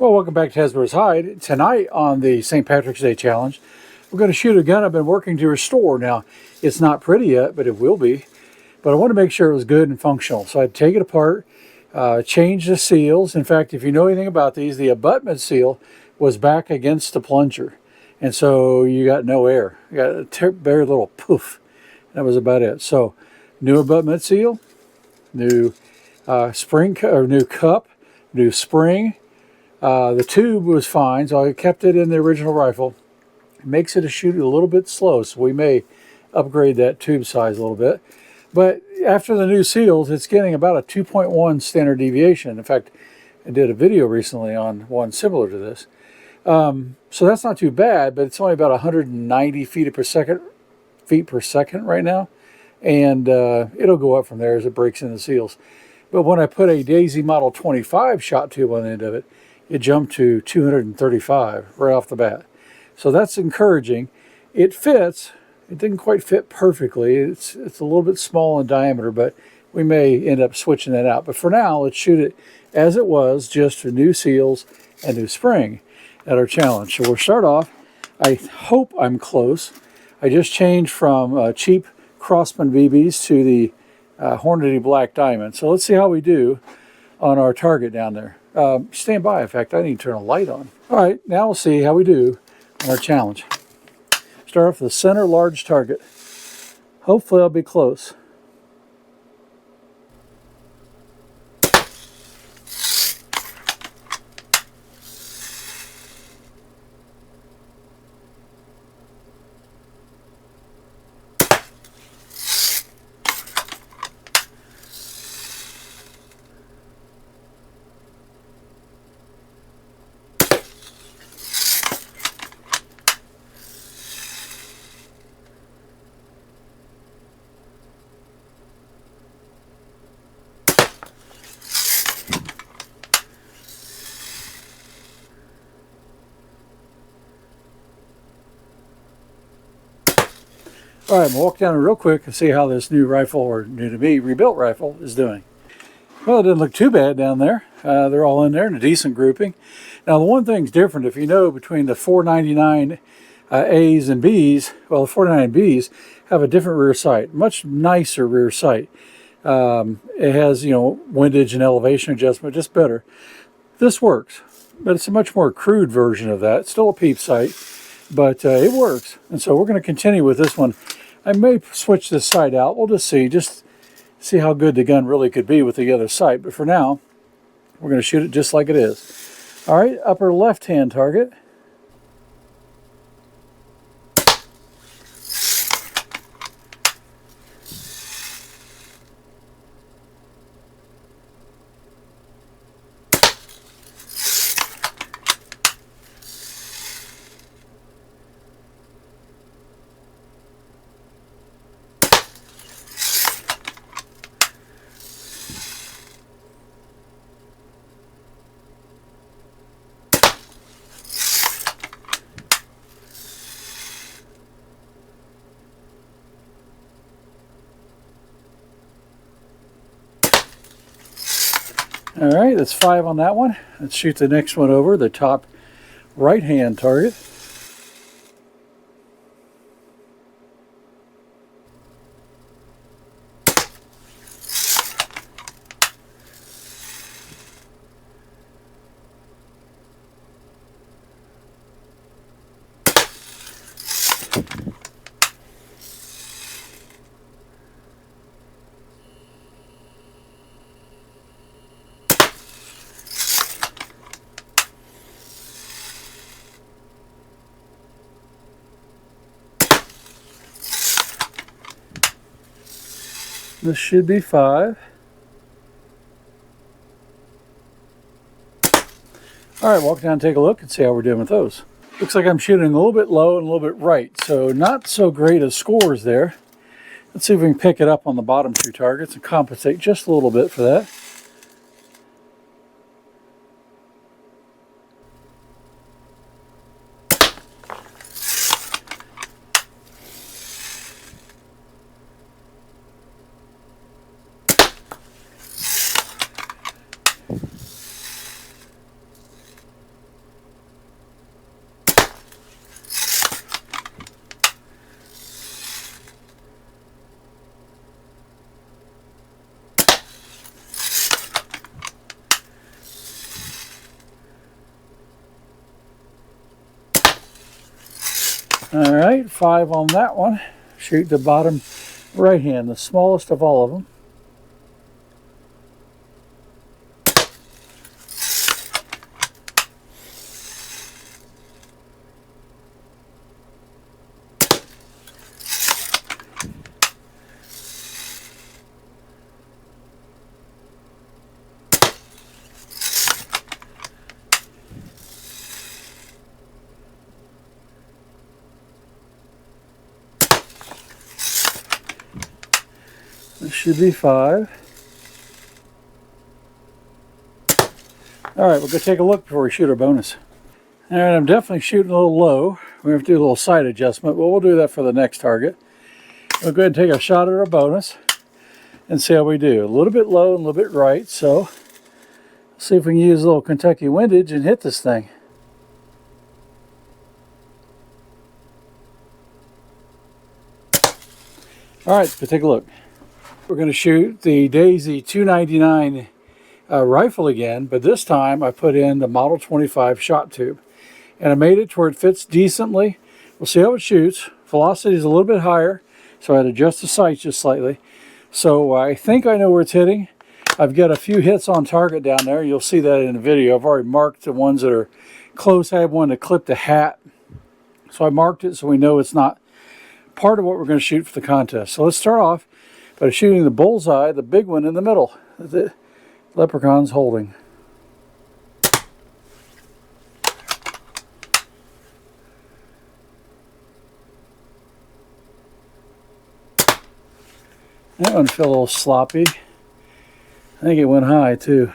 Well, welcome back to hazzbroshide. Tonight on the St. Patrick's Day Challenge, we're going to shoot a gun I've been working to restore. Now, it's not pretty yet, but it will be. But I want to make sure it was good and functional. So I'd take it apart, change the seals. In fact, if you know anything about these, the abutment seal was back against the plunger. And so you got no air. You got a very little poof. That was about it. So new abutment seal, new spring or new cup, new spring. The tube was fine, so I kept it in the original rifle. It makes it shoot a little bit slow, so we may upgrade that tube size a little bit. But after the new seals, it's getting about a 2.1 standard deviation. In fact, I did a video recently on one similar to this. So that's not too bad, but it's only about 190 feet per second right now. And it'll go up from there as it breaks in the seals. But when I put a Daisy Model 25 shot tube on the end of it, it jumped to 235 right off the bat. So that's encouraging. It fits. It didn't quite fit perfectly. It's a little bit small in diameter, but we may end up switching that out. But for now, let's shoot it as it was, just with new seals and new spring at our challenge. So we'll start off. I hope I'm close. I just changed from cheap Crossman BBs to the Hornady Black Diamond. So let's see how we do on our target down there. Stand by. In fact, I need to turn a light on. All right, now we'll see how we do on our challenge. Start off with the center large target. Hopefully I'll be close. All right, I'm going to walk down real quick and see how this new rifle, or new to me, rebuilt rifle, is doing. Well, it didn't look too bad down there. They're all in there in a decent grouping. Now, the one thing's different, if you know, between the 499 A's and B's, well, the 499 B's have a different rear sight, much nicer rear sight. It has, windage and elevation adjustment, just better. This works, but it's a much more crude version of that. It's still a peep sight, but it works. And so we're going to continue with this one. I may switch this sight out. We'll just see how good the gun really could be with the other sight. But for now, we're going to shoot it just like it is. All right, upper left-hand target. All right, that's 5 on that one. Let's shoot the next one over, the top right-hand target. This should be 5. All right, walk down and take a look and see how we're doing with those. Looks like I'm shooting a little bit low and a little bit right, so not so great as scores there. Let's see if we can pick it up on the bottom 2 targets and compensate just a little bit for that. All right, 5 on that one. Shoot the bottom right hand, the smallest of all of them. This should be 5. All right, we'll go take a look before we shoot our bonus. All right, I'm definitely shooting a little low. We have to do a little sight adjustment, but we'll do that for the next target. We'll go ahead and take a shot at our bonus and see how we do. A little bit low and a little bit right, so see if we can use a little Kentucky windage and hit this thing. All right, let's take a look. We're going to shoot the Daisy 299 rifle again, but this time I put in the Model 25 shot tube. And I made it to where it fits decently. We'll see how it shoots. Velocity is a little bit higher, so I had to adjust the sights just slightly. So I think I know where it's hitting. I've got a few hits on target down there. You'll see that in the video. I've already marked the ones that are close. I have one to clip the hat. So I marked it so we know it's not part of what we're going to shoot for the contest. So let's start off by shooting the bullseye, the big one in the middle that the leprechaun's holding. That one felt a little sloppy. I think it went high too.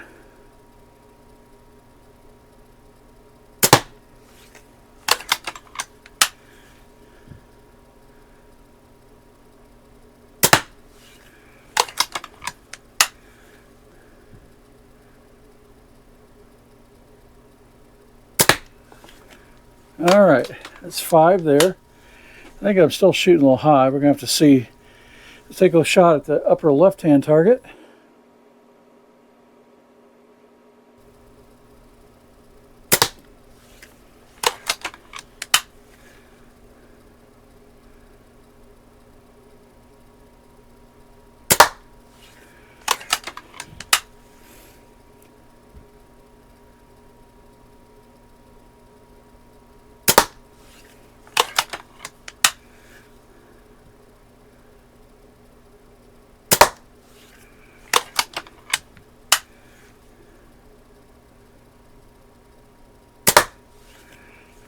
All right, that's 5 there. I think I'm still shooting a little high. We're gonna have to see. Let's take a shot at the upper left-hand target.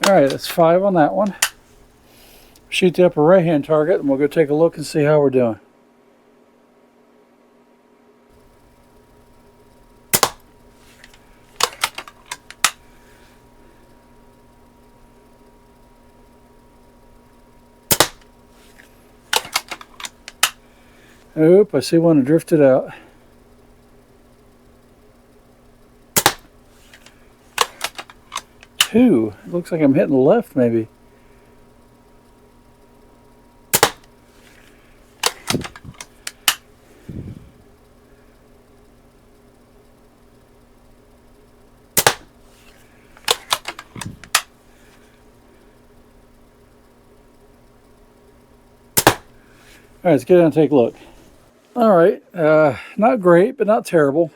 All right, that's 5 on that one. Shoot the upper right-hand target, and we'll go take a look and see how we're doing. Oop, I see one that drifted out. Two. It looks like I'm hitting the left, maybe. All right, let's get down and take a look. All right, not great, but not terrible.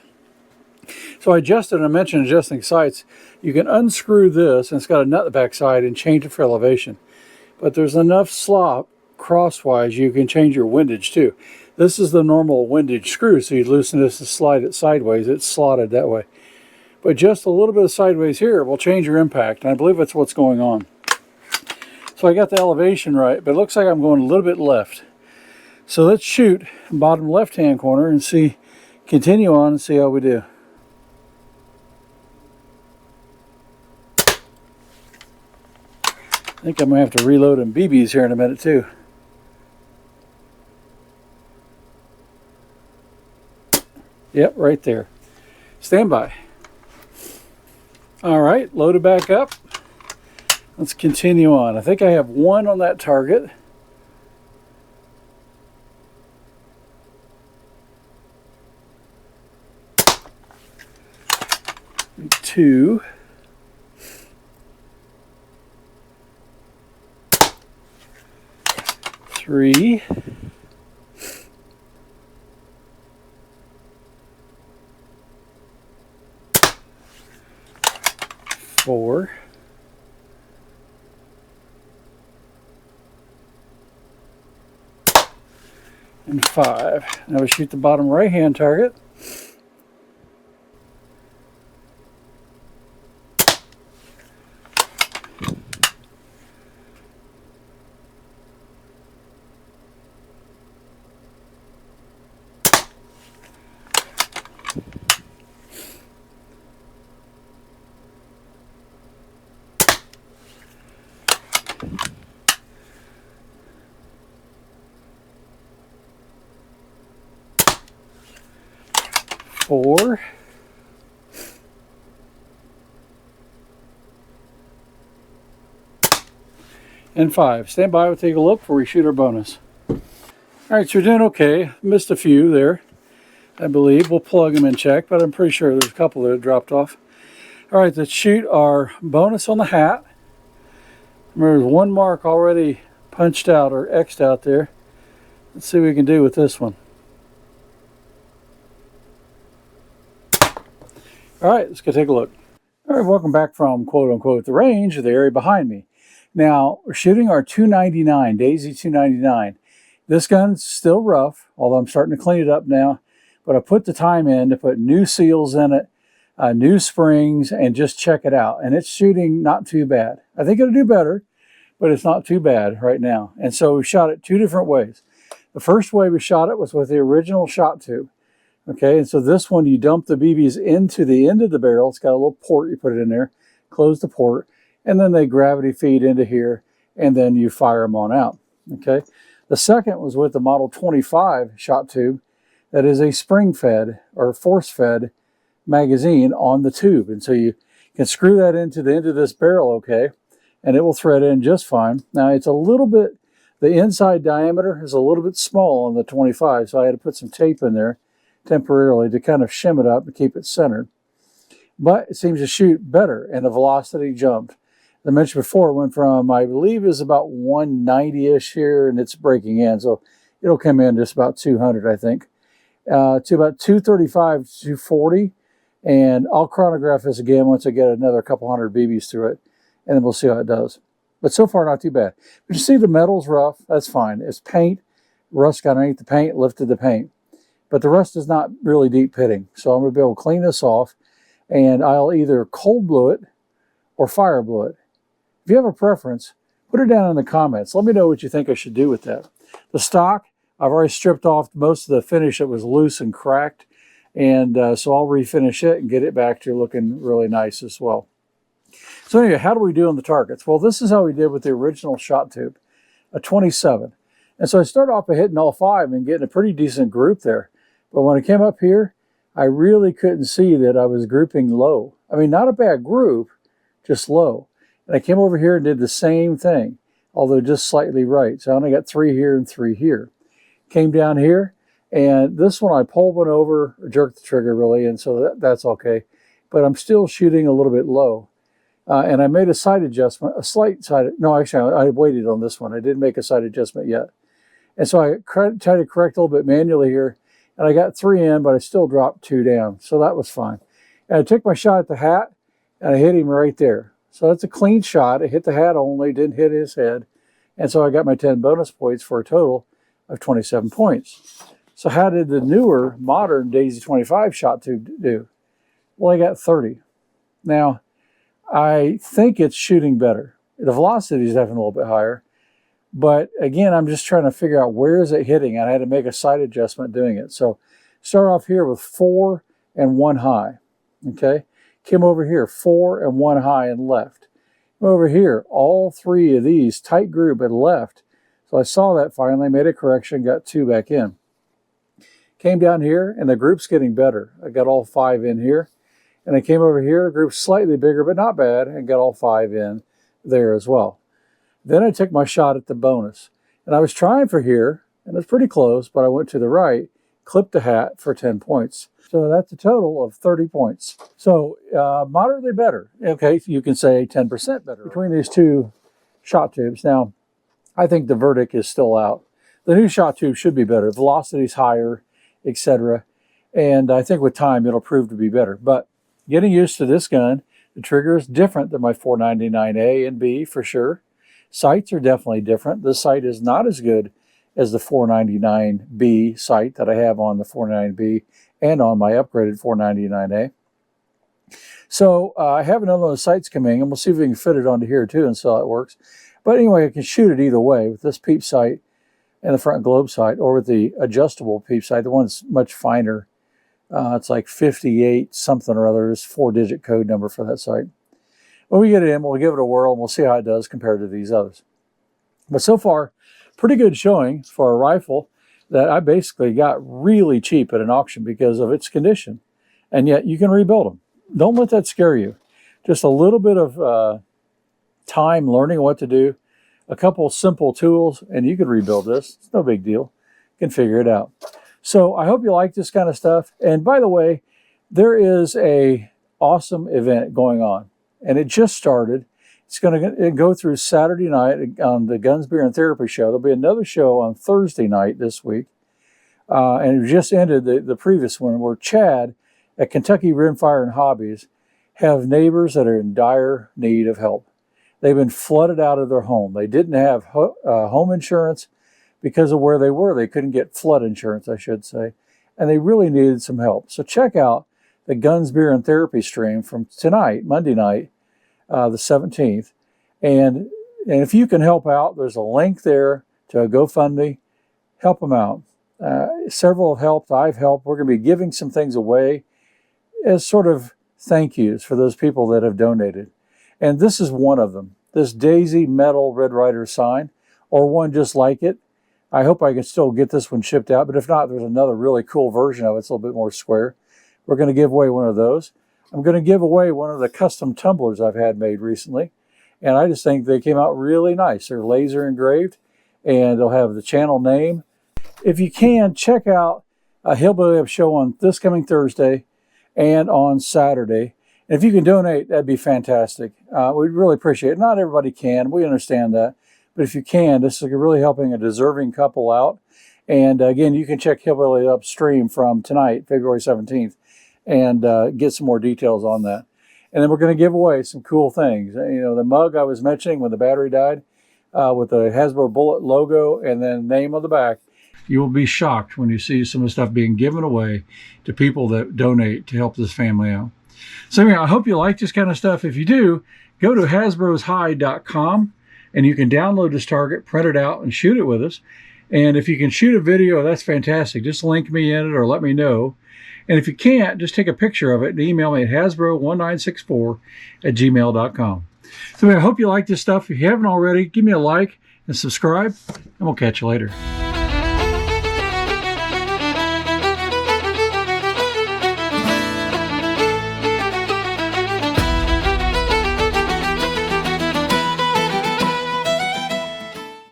So I adjusted, and I mentioned adjusting sights. You can unscrew this, and it's got a nut at the back side, and change it for elevation. But there's enough slop crosswise you can change your windage too. This is the normal windage screw, so you loosen this and slide it sideways. It's slotted that way. But just a little bit of sideways here will change your impact, and I believe that's what's going on. So I got the elevation right, but it looks like I'm going a little bit left. So let's shoot bottom left-hand corner and see, continue on and see how we do. I think I'm going to have to reload them BBs here in a minute too. Yep, right there. Stand by. All right, load it back up. Let's continue on. I think I have 1 on that target. 2. 3, 4, and 5. Now we shoot the bottom right hand target. Four, and 5. Stand by, we'll take a look before we shoot our bonus. All right, so we're doing okay. Missed a few there, I believe. We'll plug them and check, but I'm pretty sure there's a couple that have dropped off. All right, let's shoot our bonus on the hat. Remember, there's one mark already punched out or X'd out there. Let's see what we can do with this one. All right, let's go take a look. All right, welcome back from quote-unquote the range, the area behind me. Now, we're shooting our 299, Daisy 299. This gun's still rough, although I'm starting to clean it up now. But I put the time in to put new seals in it, new springs, and just check it out. And it's shooting not too bad. I think it'll do better, but it's not too bad right now. And so we shot it 2 different ways. The first way we shot it was with the original shot tube. Okay, and so this one, you dump the BBs into the end of the barrel. It's got a little port, you put it in there, close the port, and then they gravity feed into here, and then you fire them on out. Okay, the second was with the Model 25 shot tube that is a spring-fed or force-fed magazine on the tube. And so you can screw that into the end of this barrel, okay, and it will thread in just fine. Now, it's a little bit, the inside diameter is a little bit small on the 25, so I had to put some tape in there temporarily to kind of shim it up and keep it centered. But it seems to shoot better, and the velocity jumped. As I mentioned before, it went from, I believe, is about 190-ish here, and it's breaking in, so it'll come in just about 200, I think, to about 235, 240, and I'll chronograph this again once I get another couple hundred BBs through it, and then we'll see how it does. But so far, not too bad. But you see the metal's rough, that's fine. It's paint, rust got underneath the paint, lifted the paint. But the rust is not really deep pitting. So I'm going to be able to clean this off, and I'll either cold blue it or fire blue it. If you have a preference, put it down in the comments. Let me know what you think I should do with that. The stock, I've already stripped off most of the finish that was loose and cracked, and so I'll refinish it and get it back to looking really nice as well. So anyway, how do we do on the targets? Well, this is how we did with the original shot tube, a 27. And so I started off by hitting all 5 and getting a pretty decent group there. But when I came up here, I really couldn't see that I was grouping low. I mean, not a bad group, just low. And I came over here and did the same thing, although just slightly right. So I only got 3 here and 3 here. Came down here, and this one I pulled one over, or jerked the trigger really, and so that's okay. But I'm still shooting a little bit low. And I made a sight adjustment, a slight sight, no, actually I waited on this one. I didn't make a sight adjustment yet. And so I tried to correct a little bit manually here, and I got 3 in, but I still dropped 2 down. So that was fine. And I took my shot at the hat, and I hit him right there. So that's a clean shot. I hit the hat only, didn't hit his head. And so I got my 10 bonus points for a total of 27 points. So how did the newer, modern Daisy 25 shot tube do? Well, I got 30. Now, I think it's shooting better. The velocity is definitely a little bit higher. But again, I'm just trying to figure out where is it hitting. And I had to make a sight adjustment doing it. So start off here with 4 and 1 high. Okay. Came over here, 4 and 1 high and left. Over here, all 3 of these tight group and left. So I saw that finally, made a correction, got 2 back in. Came down here, and the group's getting better. I got all 5 in here. And I came over here, the group's slightly bigger, but not bad, and got all 5 in there as well. Then I took my shot at the bonus. And I was trying for here, and it was pretty close, but I went to the right, clipped the hat for 10 points. So that's a total of 30 points. So moderately better. Okay, you can say 10% better between these 2 shot tubes. Now, I think the verdict is still out. The new shot tube should be better. Velocity's higher, etc. And I think with time it'll prove to be better. But getting used to this gun, the trigger is different than my 499A and B for sure. Sights are definitely different. This sight is not as good as the 499B sight that I have on the 499B and on my upgraded 499A. So I have another one of those sights coming, and we'll see if we can fit it onto here too and see how it works. But anyway, I can shoot it either way with this peep sight and the front globe sight, or with the adjustable peep sight. The one's much finer. It's like 58 something or other. It's 4-digit code number for that sight. When we get it in, we'll give it a whirl and we'll see how it does compared to these others. But so far, pretty good showing for a rifle that I basically got really cheap at an auction because of its condition. And yet you can rebuild them. Don't let that scare you. Just a little bit of time learning what to do, a couple simple tools, and you can rebuild this. It's no big deal. You can figure it out. So I hope you like this kind of stuff. And by the way, there is a awesome event going on, and it just started. It's going to go through Saturday night on the Guns, Beer, and Therapy show. There'll be another show on Thursday night this week. And it just ended the previous one, where Chad at Kentucky Rimfire and Hobbies have neighbors that are in dire need of help. They've been flooded out of their home. They didn't have home insurance because of where they were. They couldn't get flood insurance, I should say. And they really needed some help. So check out the Guns, Beer, and Therapy stream from tonight, Monday night, the 17th. And if you can help out, there's a link there to a GoFundMe. Help them out. Several have helped. I've helped. We're going to be giving some things away as sort of thank yous for those people that have donated. And this is one of them. This Daisy metal Red Ryder sign, or one just like it. I hope I can still get this one shipped out, but if not, there's another really cool version of it. It's a little bit more square. We're going to give away one of those. I'm going to give away one of the custom tumblers I've had made recently, and I just think they came out really nice. They're laser engraved, and they'll have the channel name. If you can, check out a Hillbilly Up show on this coming Thursday and on Saturday. And if you can donate, that'd be fantastic. We'd really appreciate it. Not everybody can. We understand that. But if you can, this is really helping a deserving couple out. And again, you can check Hillbilly Up stream from tonight, February 17th, and get some more details on that. And then we're going to give away some cool things. You know, the mug I was mentioning when the battery died, with the Hasbro Bullet logo and then name on the back. You will be shocked when you see some of the stuff being given away to people that donate to help this family out. So anyway, I hope you like this kind of stuff. If you do, go to hazzbroshide.com and you can download this target, print it out, and shoot it with us. And if you can shoot a video, that's fantastic. Just link me in it or let me know. And if you can't, just take a picture of it and email me at hasbro1964@gmail.com. So anyway, I hope you like this stuff. If you haven't already, give me a like and subscribe, and we'll catch you later.